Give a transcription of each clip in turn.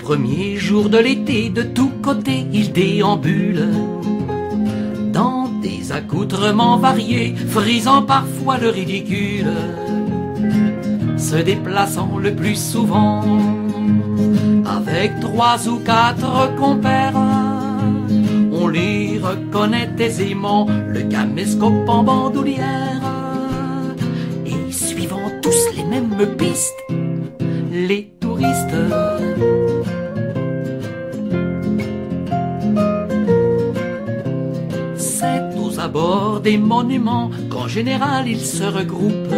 premiers jours de l'été, de tous côtés, il déambule dans des accoutrements variés, frisant parfois le ridicule, se déplaçant le plus souvent avec 3 ou 4 compères. On les reconnaît aisément, le caméscope en bandoulière, et suivant tous les mêmes pistes, les touristes. C'est aux abords des monuments qu'en général ils se regroupent.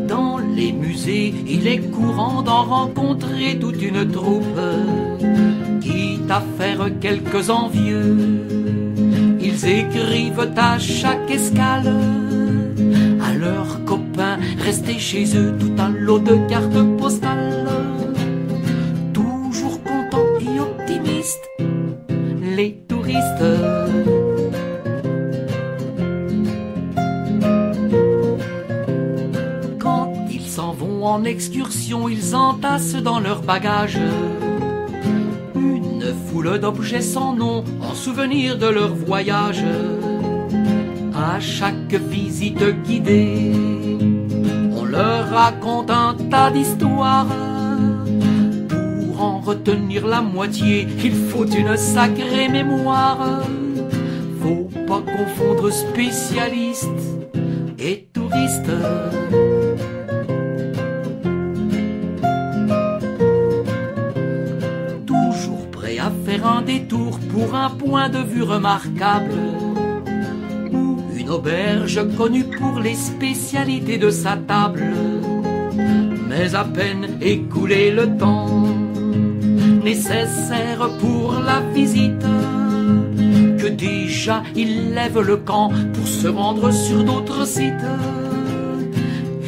Dans les musées, il est courant d'en rencontrer toute une troupe. Quitte à faire quelques envieux, ils écrivent à chaque escale à leurs copains restés chez eux tout un lot de cartes postales. Toujours contents et optimistes, les touristes. Quand ils s'en vont en excursion, ils entassent dans leur bagage une foule d'objets sans nom en souvenir de leur voyage. À chaque visite guidée, on leur raconte un tas d'histoires. Pour en retenir la moitié, il faut une sacrée mémoire. Faut pas confondre spécialistes et touristes. Toujours prêt à faire un détour pour un point de vue remarquable, une auberge connue pour les spécialités de sa table. Mais à peine écoulé le temps nécessaire pour la visite, que déjà ils lèvent le camp pour se rendre sur d'autres sites.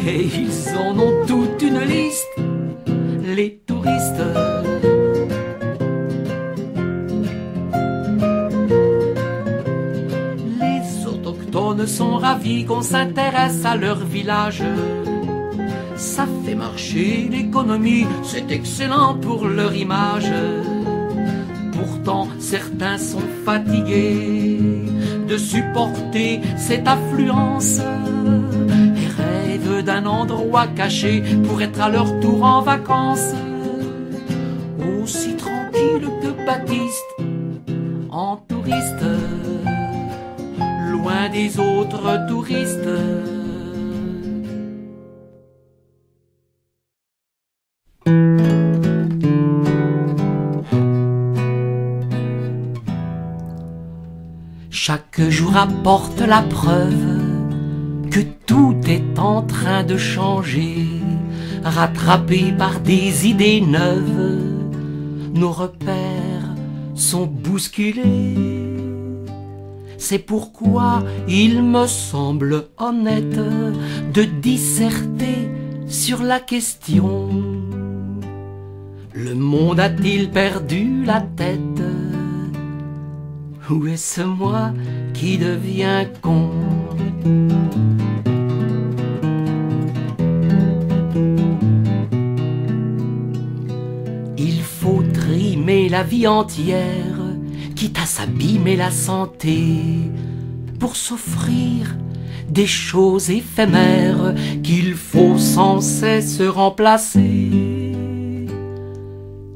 Et ils en ont toute une liste, les touristes. Sont ravis qu'on s'intéresse à leur village. Ça fait marcher l'économie, c'est excellent pour leur image. Pourtant certains sont fatigués de supporter cette affluence et rêvent d'un endroit caché pour être à leur tour en vacances, aussi tranquille que Baptiste en touriste, loin des autres touristes. Chaque jour apporte la preuve que tout est en train de changer, rattrapé par des idées neuves, nos repères sont bousculés. C'est pourquoi il me semble honnête de disserter sur la question: le monde a-t-il perdu la tête? Ou est-ce moi qui deviens con? Il faut trimer la vie entière, quitte à s'abîmer la santé, pour s'offrir des choses éphémères qu'il faut sans cesse remplacer.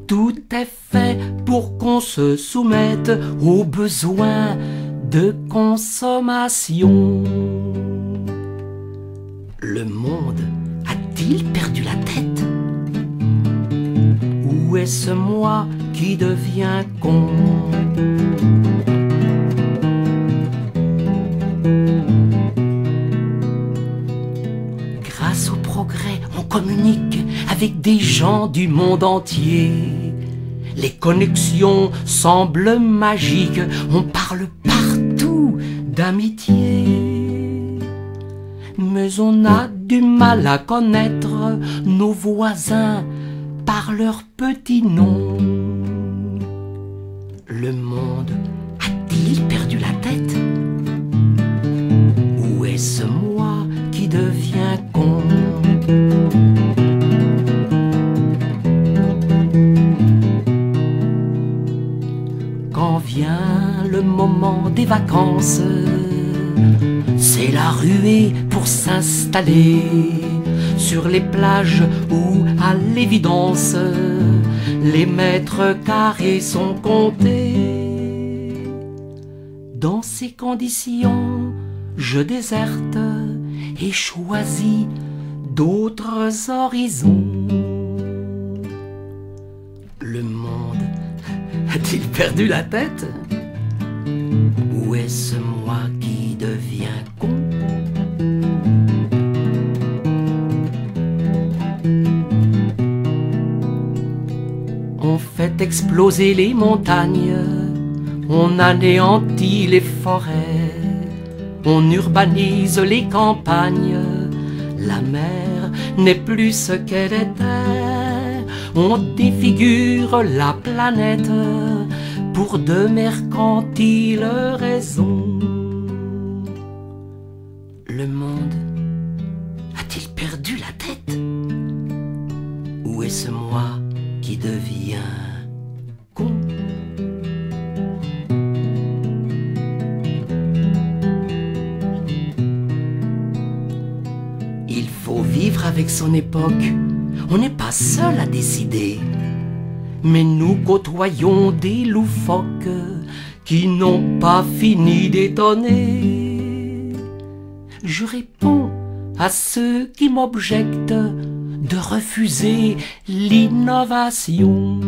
Tout est fait pour qu'on se soumette aux besoins de consommation. Le monde a-t-il perdu la tête? Ou est-ce moi qui deviens con? Grâce au progrès, on communique avec des gens du monde entier. Les connexions semblent magiques, on parle partout d'amitié. Mais on a du mal à connaître nos voisins par leur petit nom. Le monde a-t-il perdu la tête? Ou est-ce moi qui deviens con? des vacances, c'est la ruée pour s'installer sur les plages où, à l'évidence, les mètres carrés sont comptés. Dans ces conditions, je déserte et choisis d'autres horizons. Le monde a-t-il perdu la tête? Ou est-ce moi qui deviens con? On fait exploser les montagnes, on anéantit les forêts, on urbanise les campagnes, la mer n'est plus ce qu'elle était, on défigure la planète pour de mercantiles raisons. Le monde a-t-il perdu la tête? Ou est-ce moi qui deviens con? Il faut vivre avec son époque, on n'est pas seul à décider. Mais nous côtoyons des loufoques qui n'ont pas fini d'étonner. Je réponds à ceux qui m'objectent de refuser l'innovation.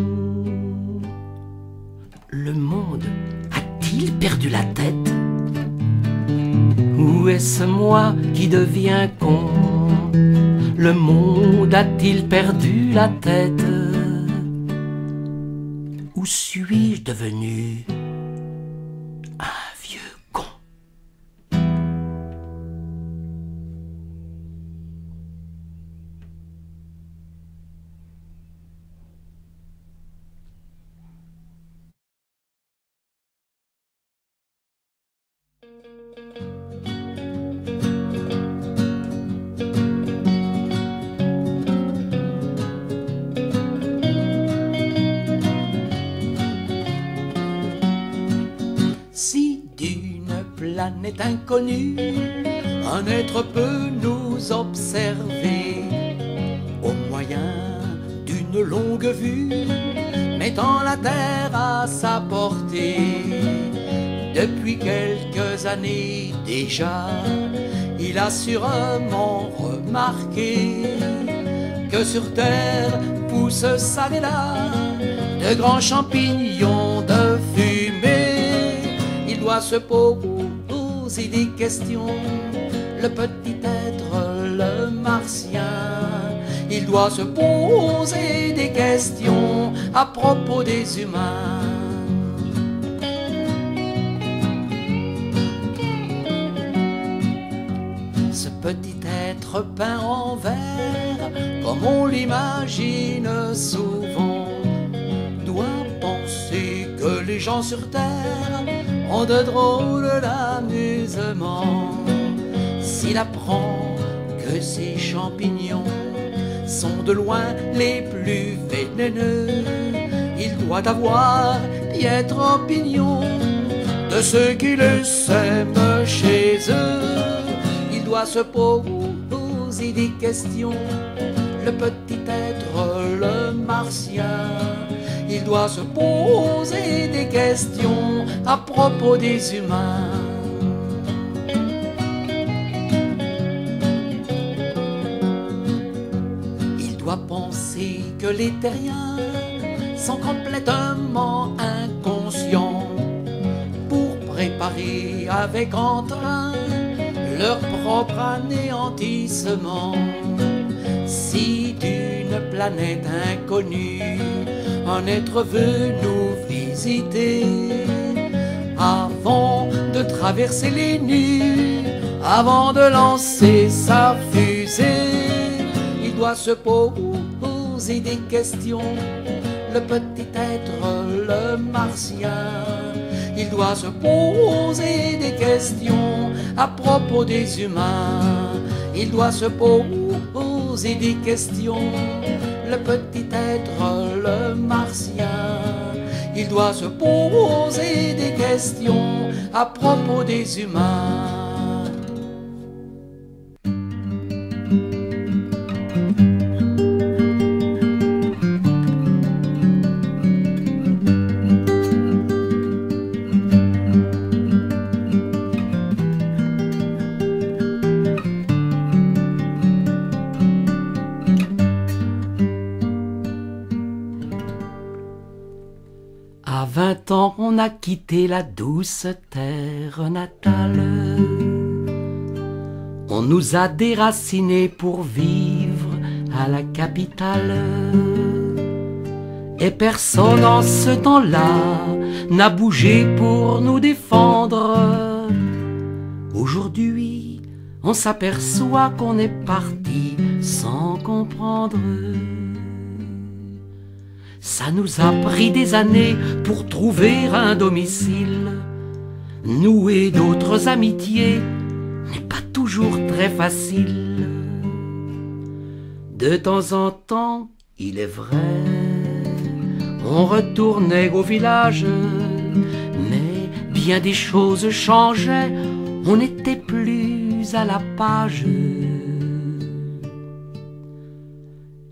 Le monde a-t-il perdu la tête? Ou est-ce moi qui deviens con? Le monde a-t-il perdu la tête? Où suis-je devenu un vieux con? Si d'une planète inconnue un être peut nous observer au moyen d'une longue vue, mettant la Terre à sa portée, depuis quelques années déjà, il a sûrement remarqué que sur Terre poussent ça et là de grands champignons de fumée. Il doit se poser des questions, le petit être, le martien. Il doit se poser des questions à propos des humains. Ce petit être peint en vert, comme on l'imagine souvent, doit penser que les gens sur Terre ont de drôles d'amusement. S'il apprend que ces champignons sont de loin les plus vénéneux, il doit avoir piètre opinion de ceux qui les sèment chez eux. Il doit se poser des questions, le petit être, le martien. Il doit se poser des questions à propos des humains. Il doit penser que les terriens sont complètement inconscients pour préparer avec entrain leur propre anéantissement. Si d'une planète inconnue un être veut nous visiter, avant de traverser les nues, avant de lancer sa fusée, il doit se poser des questions, le petit être, le martien. Il doit se poser des questions à propos des humains. Il doit se poser des questions, le petit être, le martien. il doit se poser des questions à propos des humains. À 20 ans, on a quitté la douce terre natale. On nous a déracinés pour vivre à la capitale. Et personne en ce temps-là n'a bougé pour nous défendre. Aujourd'hui, on s'aperçoit qu'on est parti sans comprendre. Ça nous a pris des années pour trouver un domicile. Nouer d'autres amitiés n'est pas toujours très facile. De temps en temps, il est vrai, on retournait au village, mais bien des choses changeaient, on n'était plus à la page.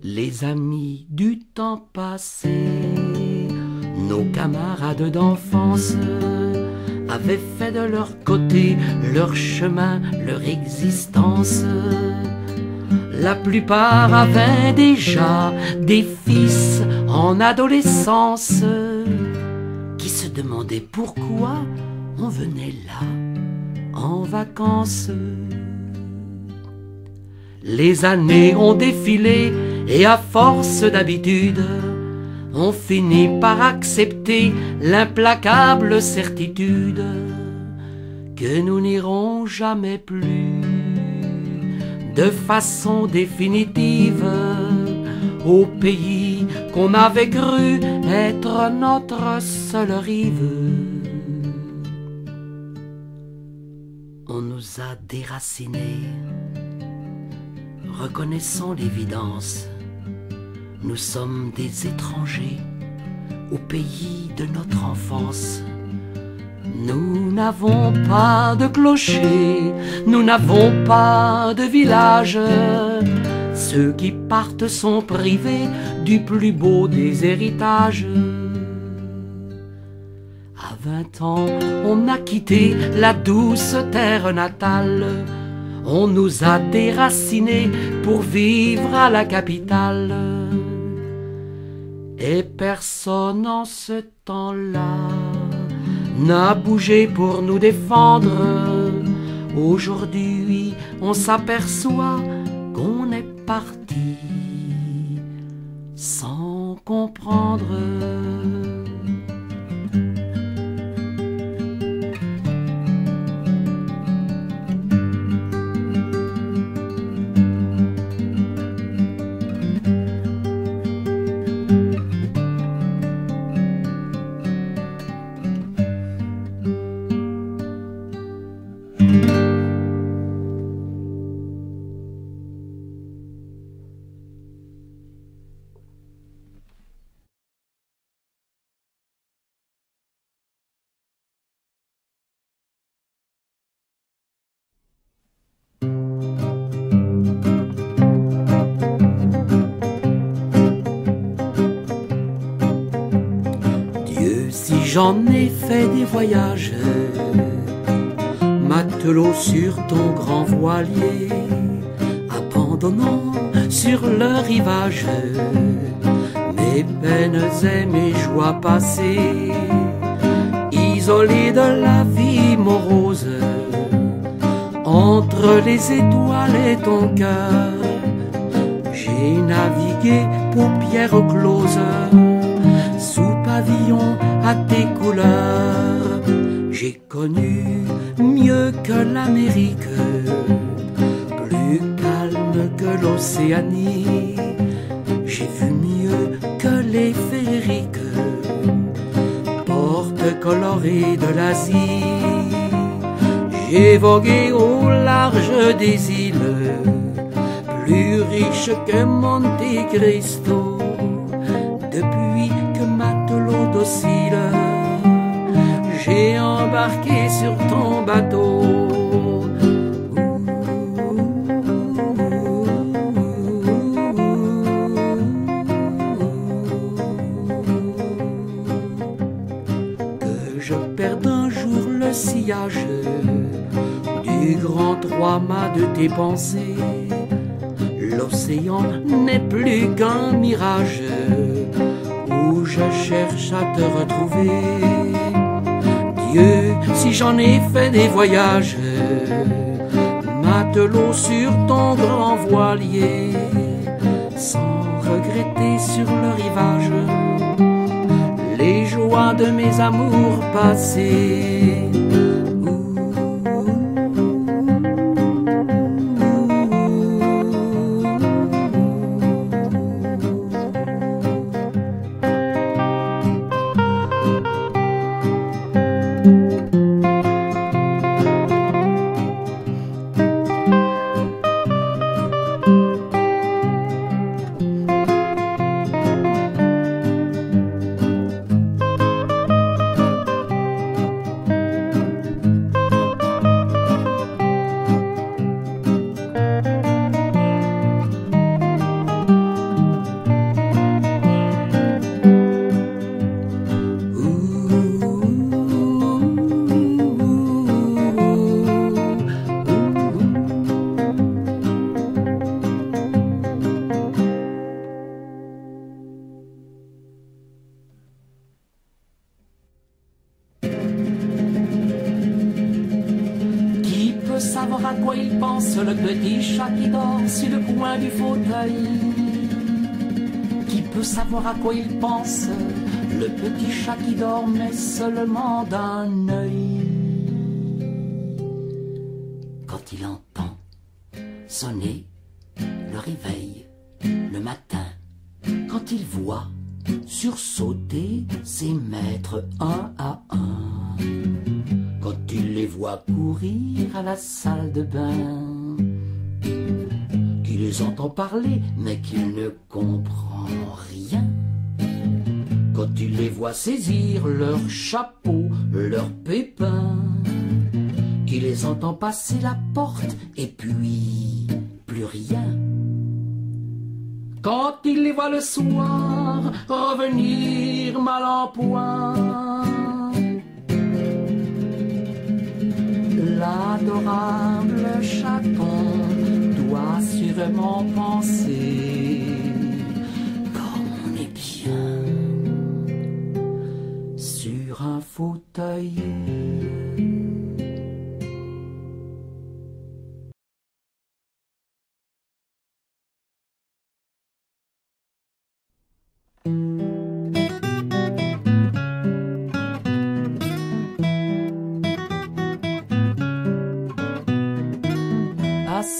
Les amis du temps passé, nos camarades d'enfance, avaient fait de leur côté leur chemin, leur existence. La plupart avaient déjà des fils en adolescence, qui se demandaient pourquoi on venait là en vacances. Les années ont défilé et à force d'habitude, on finit par accepter l'implacable certitude que nous n'irons jamais plus de façon définitive au pays qu'on avait cru être notre seule rive. On nous a déracinés, reconnaissons l'évidence. Nous sommes des étrangers au pays de notre enfance. Nous n'avons pas de clocher, nous n'avons pas de village. Ceux qui partent sont privés du plus beau des héritages. À 20 ans, on a quitté la douce terre natale. On nous a déracinés pour vivre à la capitale. Et personne en ce temps-là n'a bougé pour nous défendre. Aujourd'hui, on s'aperçoit qu'on est parti sans comprendre. Si j'en ai fait des voyages, matelot sur ton grand voilier, abandonnant sur le rivage mes peines et mes joies passées, isolé de la vie morose, entre les étoiles et ton cœur, j'ai navigué paupières closes, sous pavillon à tes couleurs. J'ai connu mieux que l'Amérique, plus calme que l'Océanie. J'ai vu mieux que les féeriques, portes colorées de l'Asie. J'ai vogué au large des îles, plus riche que Monte Cristo, depuis que matelot docile embarquer sur ton bateau. Que je perde un jour le sillage du grand trois-mâts de tes pensées. L'océan n'est plus qu'un mirage où je cherche à te retrouver. Dieu, si j'en ai fait des voyages, matelot sur ton grand voilier, sans regretter sur le rivage les joies de mes amours passés. Savoir à quoi il pense, le petit chat qui dort sur le coin du fauteuil. Qui peut savoir à quoi il pense, le petit chat qui dort mais seulement d'un œil. Quand il entend sonner le réveil le matin, quand il voit sursauter ses maîtres un à un, quand il les voit courir à la salle de bain, qu'il les entend parler mais qu'il ne comprend rien, quand il les voit saisir leurs chapeaux, leurs pépins, qu'il les entend passer la porte et puis plus rien. Quand il les voit le soir revenir mal en point, l'adorable chaton doit sûrement penser comme on est bien sur un fauteuil.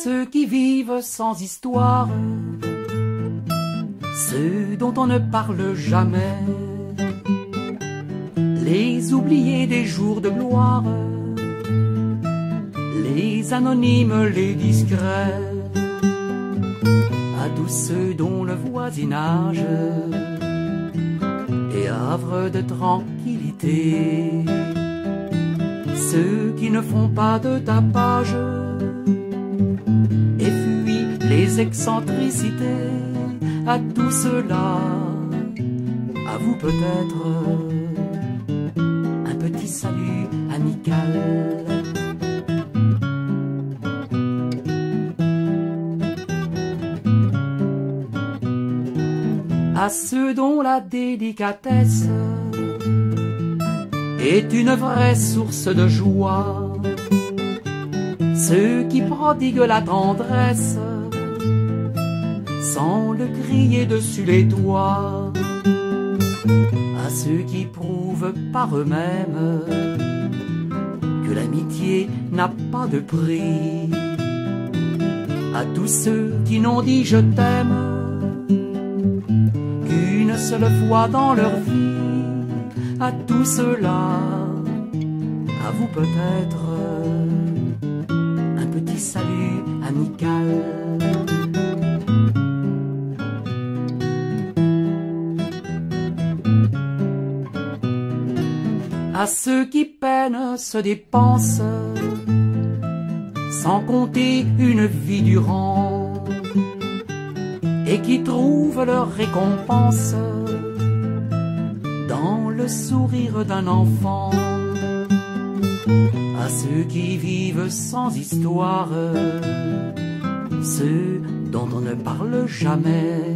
Ceux qui vivent sans histoire, ceux dont on ne parle jamais, les oubliés des jours de gloire, les anonymes, les discrets, à tous ceux dont le voisinage est havre de tranquillité, ceux qui ne font pas de tapage et fuient les excentricités, à tout cela, à vous peut-être un petit salut amical. À ceux dont la délicatesse est une vraie source de joie, ceux qui prodiguent la tendresse sans le crier dessus les toits, à ceux qui prouvent par eux-mêmes que l'amitié n'a pas de prix, à tous ceux qui n'ont dit je t'aime qu'une seule fois dans leur vie, à tout cela, à vous peut-être un petit salut amical. À ceux qui perdent peine se dépense, sans compter une vie durant, et qui trouvent leur récompense dans le sourire d'un enfant. À ceux qui vivent sans histoire, ceux dont on ne parle jamais,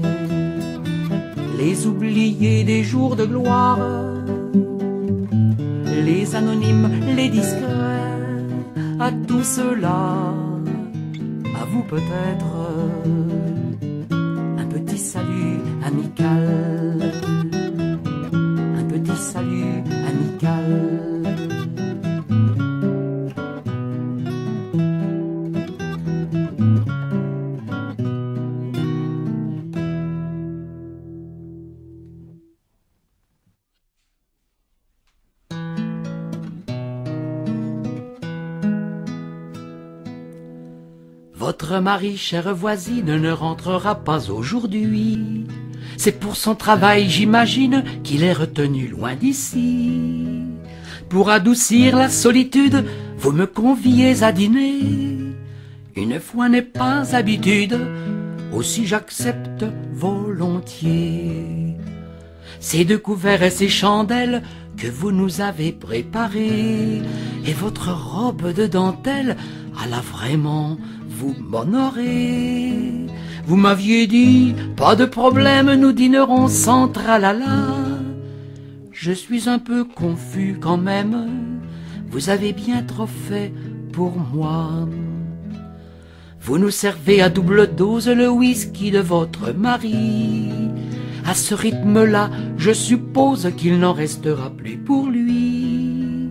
les oubliés des jours de gloire, les anonymes, les discrets, à tout cela, à vous peut-être, un petit salut amical, un petit salut amical. Votre mari, chère voisine, ne rentrera pas aujourd'hui. C'est pour son travail, j'imagine, qu'il est retenu loin d'ici. Pour adoucir la solitude, vous me conviez à dîner. Une fois n'est pas habitude, aussi j'accepte volontiers. Ces deux couverts et ces chandelles que vous nous avez préparés, et votre robe de dentelle, alla vraiment vous m'honorez. Vous m'aviez dit, pas de problème, nous dînerons sans tralala. Je suis un peu confus quand même, vous avez bien trop fait pour moi. Vous nous servez à double dose le whisky de votre mari. À ce rythme-là, je suppose qu'il n'en restera plus pour lui.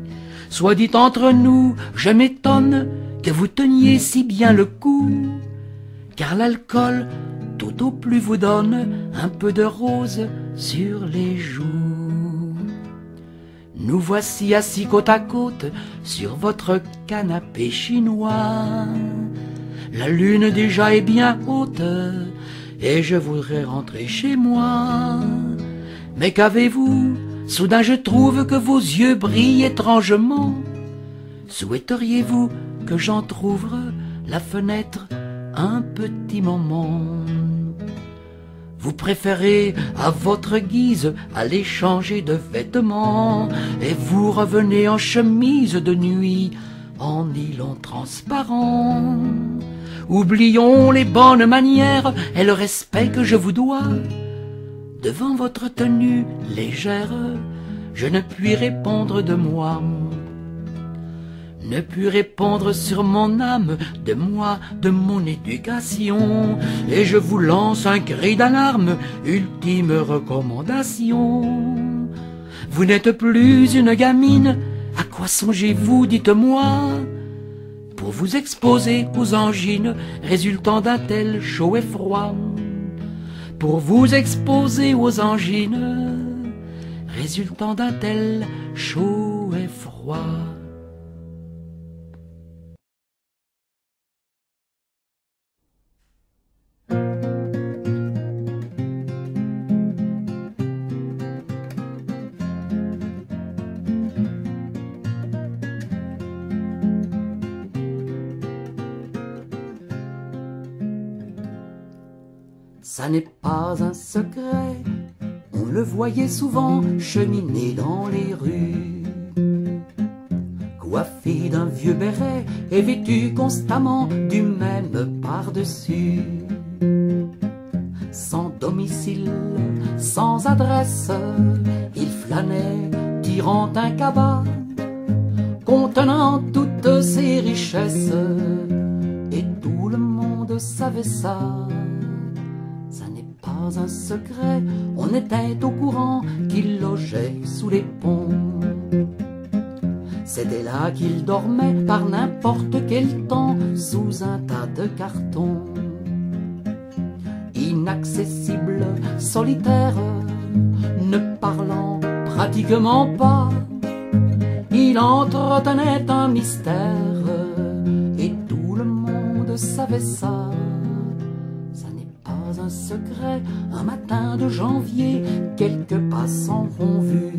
Soit dit entre nous, je m'étonne que vous teniez si bien le coup, car l'alcool tout au plus vous donne un peu de rose sur les joues. Nous voici assis côte à côte sur votre canapé chinois. La lune déjà est bien haute et je voudrais rentrer chez moi. Mais qu'avez-vous? Soudain je trouve que vos yeux brillent étrangement. Souhaiteriez-vous que j'entr'ouvre la fenêtre un petit moment? Vous préférez à votre guise aller changer de vêtements, et vous revenez en chemise de nuit, en nylon transparent. Oublions les bonnes manières et le respect que je vous dois. Devant votre tenue légère, je ne puis répondre de moi. Ne puis répondre sur mon âme, de moi, de mon éducation, et je vous lance un cri d'alarme, ultime recommandation. Vous n'êtes plus une gamine, à quoi songez-vous, dites-moi, pour vous exposer aux angines résultant d'un tel chaud et froid? Pour vous exposer aux angines résultant d'un tel chaud et froid. Ça n'est pas un secret, on le voyait souvent cheminer dans les rues, coiffé d'un vieux béret et vêtu constamment du même par-dessus. Sans domicile, sans adresse, il flânait tirant un cabas contenant toutes ses richesses, et tout le monde savait ça. Un secret, on était au courant qu'il logeait sous les ponts. C'était là qu'il dormait par n'importe quel temps sous un tas de cartons. Inaccessible, solitaire, ne parlant pratiquement pas, il entretenait un mystère et tout le monde savait ça. Un secret, un matin de janvier, quelques passants ont vu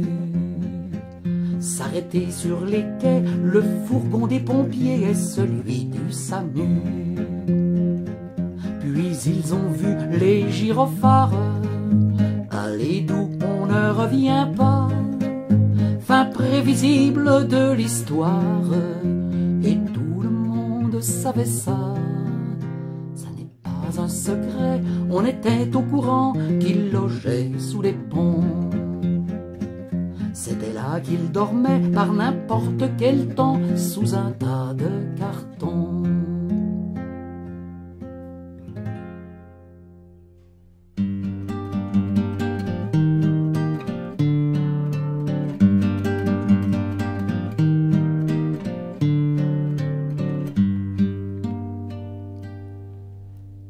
s'arrêter sur les quais, le fourgon des pompiers est celui du SAMU. Puis ils ont vu les gyrophares, aller d'où on ne revient pas, fin prévisible de l'histoire, et tout le monde savait ça. Ça n'est pas un secret, on était au courant qu'il logeait sous les ponts. C'était là qu'il dormait par n'importe quel temps, sous un tas de cartons.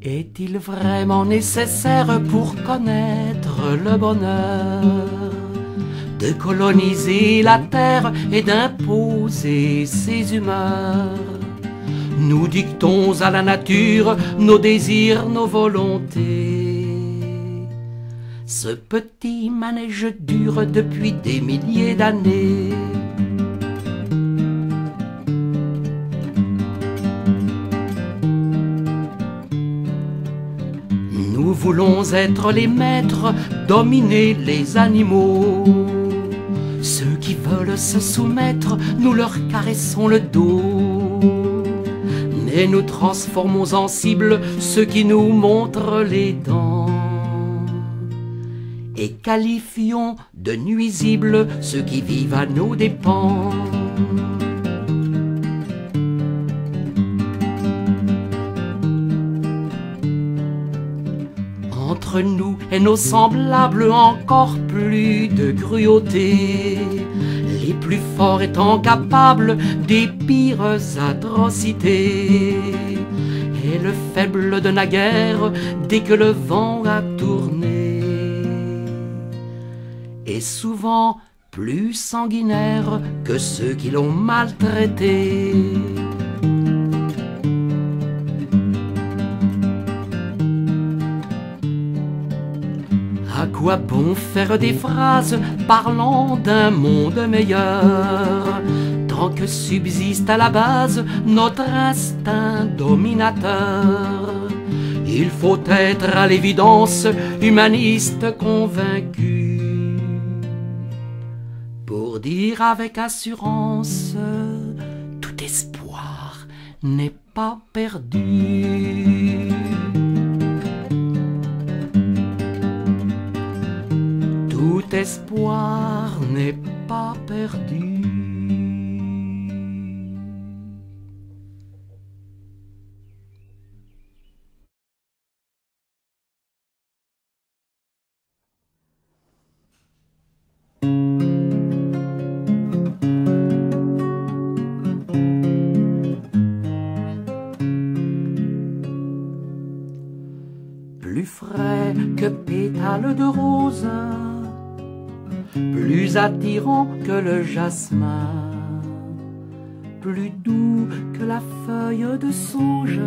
Est-il vraiment nécessaire pour connaître le bonheur de coloniser la terre et d'imposer ses humeurs? Nous dictons à la nature nos désirs, nos volontés. Ce petit manège dure depuis des milliers d'années. Nous voulons être les maîtres, dominer les animaux. Ceux qui veulent se soumettre, nous leur caressons le dos. Mais nous transformons en cible ceux qui nous montrent les dents. Et qualifions de nuisibles ceux qui vivent à nos dépens. Entre nous et nos semblables, encore plus de cruauté, les plus forts étant capables des pires atrocités, et le faible de naguère, dès que le vent a tourné, est souvent plus sanguinaire que ceux qui l'ont maltraité. À quoi bon faire des phrases parlant d'un monde meilleur, tant que subsiste à la base notre instinct dominateur? Il faut être à l'évidence humaniste convaincu pour dire avec assurance: tout espoir n'est pas perdu. Tout espoir n'est pas perdu. Plus frais que pétales de rose, plus attirant que le jasmin, plus doux que la feuille de sauge,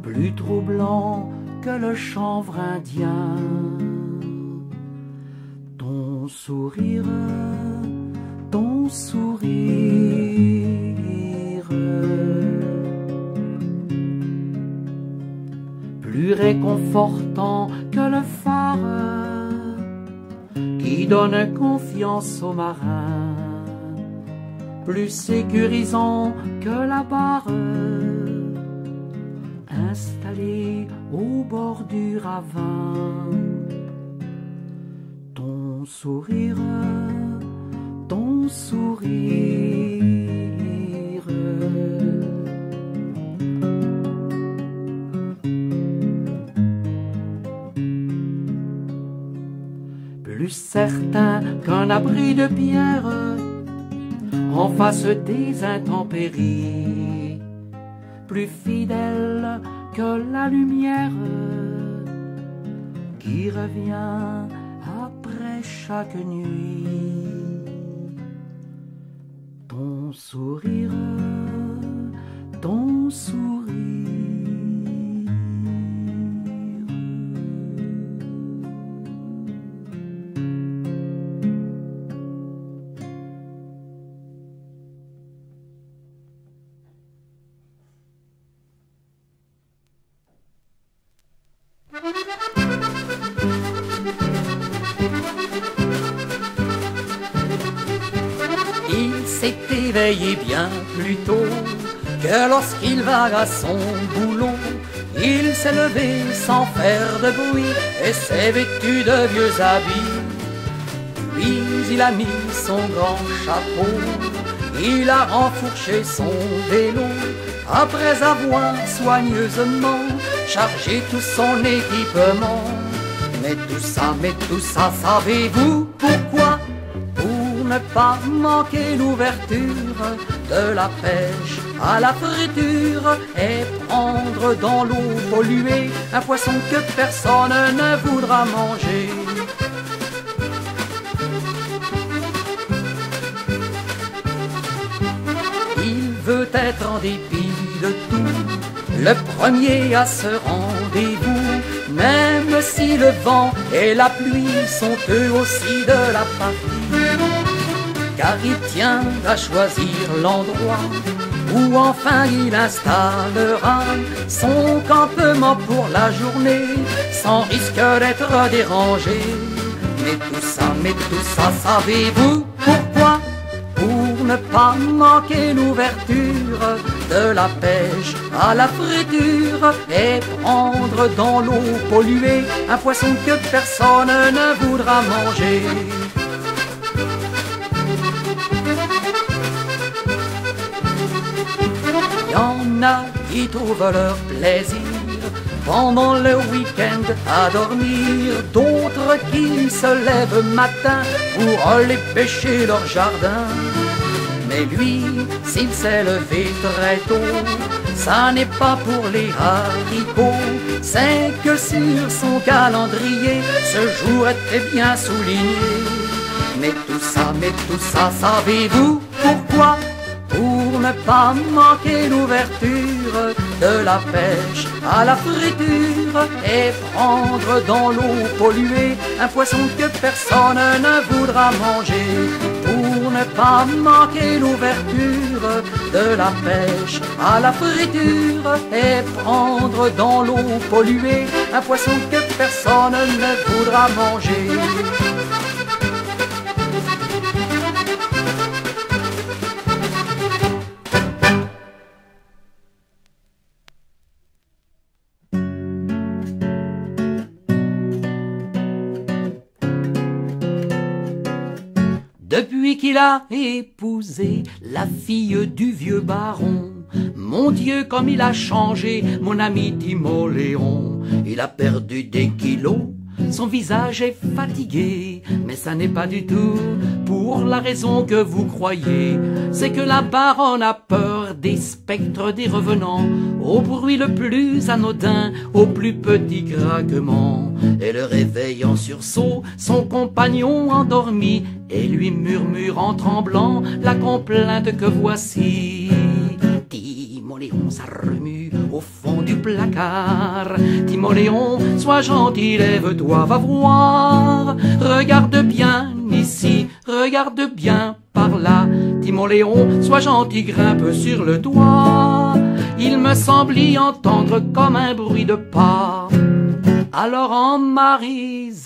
plus troublant que le chanvre indien. Ton sourire, ton sourire, plus réconfortant que le phare qui donne confiance aux marins, plus sécurisant que la barre installée au bord du ravin. Ton sourire, ton sourire, plus certain qu'un abri de pierre en face des intempéries, plus fidèle que la lumière qui revient après chaque nuit. Ton sourire, ton sourire. Il s'est éveillé bien plus tôt que lorsqu'il va à son boulot. Il s'est levé sans faire de bruit et s'est vêtu de vieux habits. Puis il a mis son grand chapeau, il a renfourché son vélo, après avoir soigneusement chargé tout son équipement. Mais tout ça, savez-vous pourquoi? Pour ne pas manquer l'ouverture de la pêche à la friture et prendre dans l'eau polluée un poisson que personne ne voudra manger. Il veut être en dépit de tout le premier à ce rendez-vous, même si le vent et la pluie sont eux aussi de la partie, car il tient à choisir l'endroit où enfin il installera son campement pour la journée, sans risque d'être dérangé. Mais tout ça, savez-vous pourquoi? Pour ne pas manquer l'ouverture de la pêche à la friture et prendre dans l'eau polluée un poisson que personne ne voudra manger. Il y en a qui trouvent leur plaisir pendant le week-end à dormir, d'autres qui se lèvent matin pour aller pêcher leur jardin. Mais lui, s'il s'est levé très tôt, ça n'est pas pour les haricots, c'est que sur son calendrier, ce jour était bien souligné. Mais tout ça, savez-vous pourquoi? Pour ne pas manquer l'ouverture de la pêche à la friture et prendre dans l'eau polluée un poisson que personne ne voudra manger. Pour ne pas manquer l'ouverture de la pêche à la friture et prendre dans l'eau polluée un poisson que personne ne voudra manger. Depuis qu'il a épousé la fille du vieux baron, mon Dieu comme il a changé, mon ami Timoléon. Il a perdu des kilos, son visage est fatigué, mais ça n'est pas du tout pour la raison que vous croyez. C'est que la baronne a peur des spectres des revenants, au bruit le plus anodin, au plus petit craquement. Et le réveille en sursaut son compagnon endormi, et lui murmure en tremblant la complainte que voici. Timoléon, ça remue au fond du placard. Timoléon, sois gentil, lève-toi, va voir. Regarde bien ici, regarde bien par là. Timoléon, sois gentil, grimpe sur le toit. Il me semble y entendre comme un bruit de pas. Alors en Marizélie,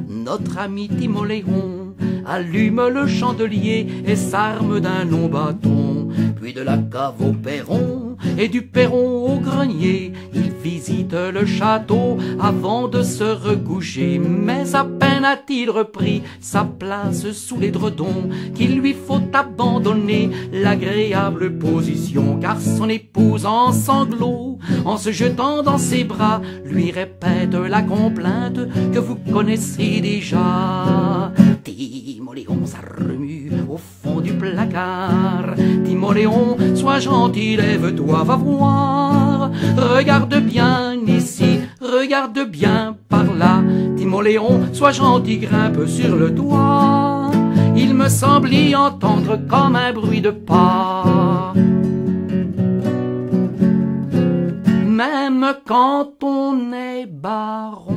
notre ami Timoléon allume le chandelier et s'arme d'un long bâton. Puis de la cave au perron et du perron au grenier, il visite le château avant de se recoucher. Mais à peine a-t-il repris sa place sous l'édredon qu'il lui faut abandonner l'agréable position, car son épouse en sanglots, en se jetant dans ses bras, lui répète la complainte que vous connaissez déjà. Timoléon, ça remue au fond du placard. Timoléon, sois gentil, lève-toi, va voir. Regarde bien ici, regarde bien par là. Timoléon, sois gentil, grimpe sur le toit. Il me semble y entendre comme un bruit de pas. Même quand on est baron,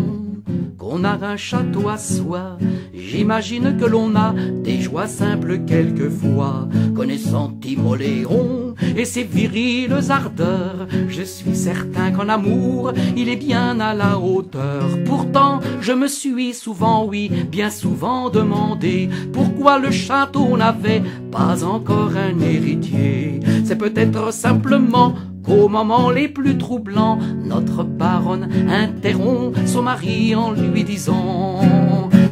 qu'on a un château à soi, j'imagine que l'on a des joies simples quelquefois. Connaissant Timoléon, et ses viriles ardeurs. Je suis certain qu'en amour, il est bien à la hauteur. Pourtant, je me suis souvent, oui, bien souvent demandé pourquoi le château n'avait pas encore un héritier. C'est peut-être simplement qu'aux moments les plus troublants, notre baronne interrompt son mari en lui disant: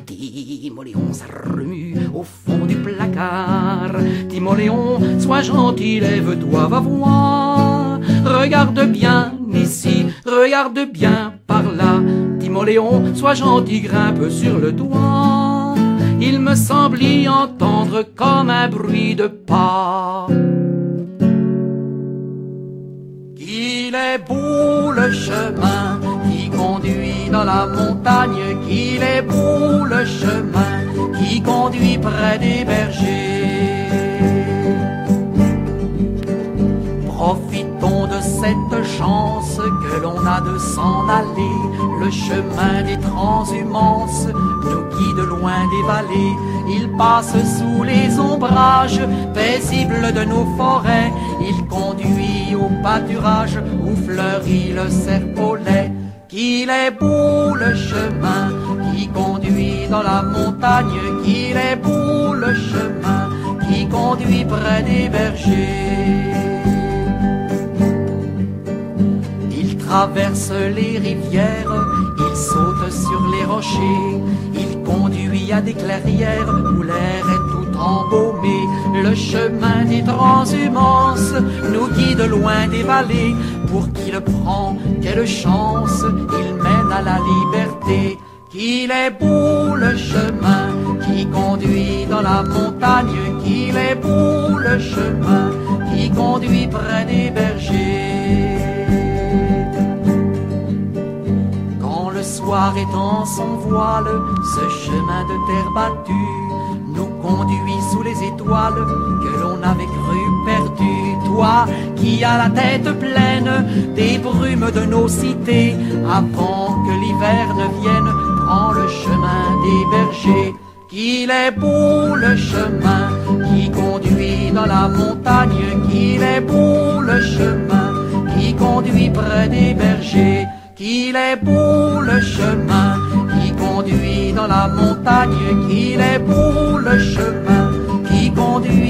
Timoléon, ça remue au fond du placard. Timoléon, sois gentil, lève-toi, va voir. Regarde bien ici, regarde bien par là. Timoléon, sois gentil, grimpe sur le toit. Il me semble y entendre comme un bruit de pas. Qu'il est beau le chemin qui conduit dans la montagne, qu'il est beau le chemin qui conduit près des bergers. Profitons de cette chance que l'on a de s'en aller. Le chemin des transhumances nous guide loin des vallées. Il passe sous les ombrages paisibles de nos forêts. Il conduit au pâturage où fleurit le serpolet. Qu'il est beau le chemin qui conduit dans la montagne, qu'il est beau le chemin qui conduit près des bergers. Il traverse les rivières, il saute sur les rochers, il conduit à des clairières où l'air est tout embaumé. Le chemin des transhumances nous guide loin des vallées. Pour qui le prend, quelle chance, il mène à la liberté. Qu'il est beau le chemin qui conduit dans la montagne, qu'il est beau le chemin qui conduit près des bergers. Quand le soir étend son voile, ce chemin de terre battue nous conduit sous les étoiles que l'on avait cru perdues. Toi qui as la tête pleine des brumes de nos cités, avant que l'hiver ne vienne, prends le chemin des bergers. Qu'il est beau le chemin qui conduit dans la montagne, qu'il est beau le chemin qui conduit près des bergers. Qu'il est beau le chemin qui conduit dans la montagne, qu'il est beau le chemin qui conduit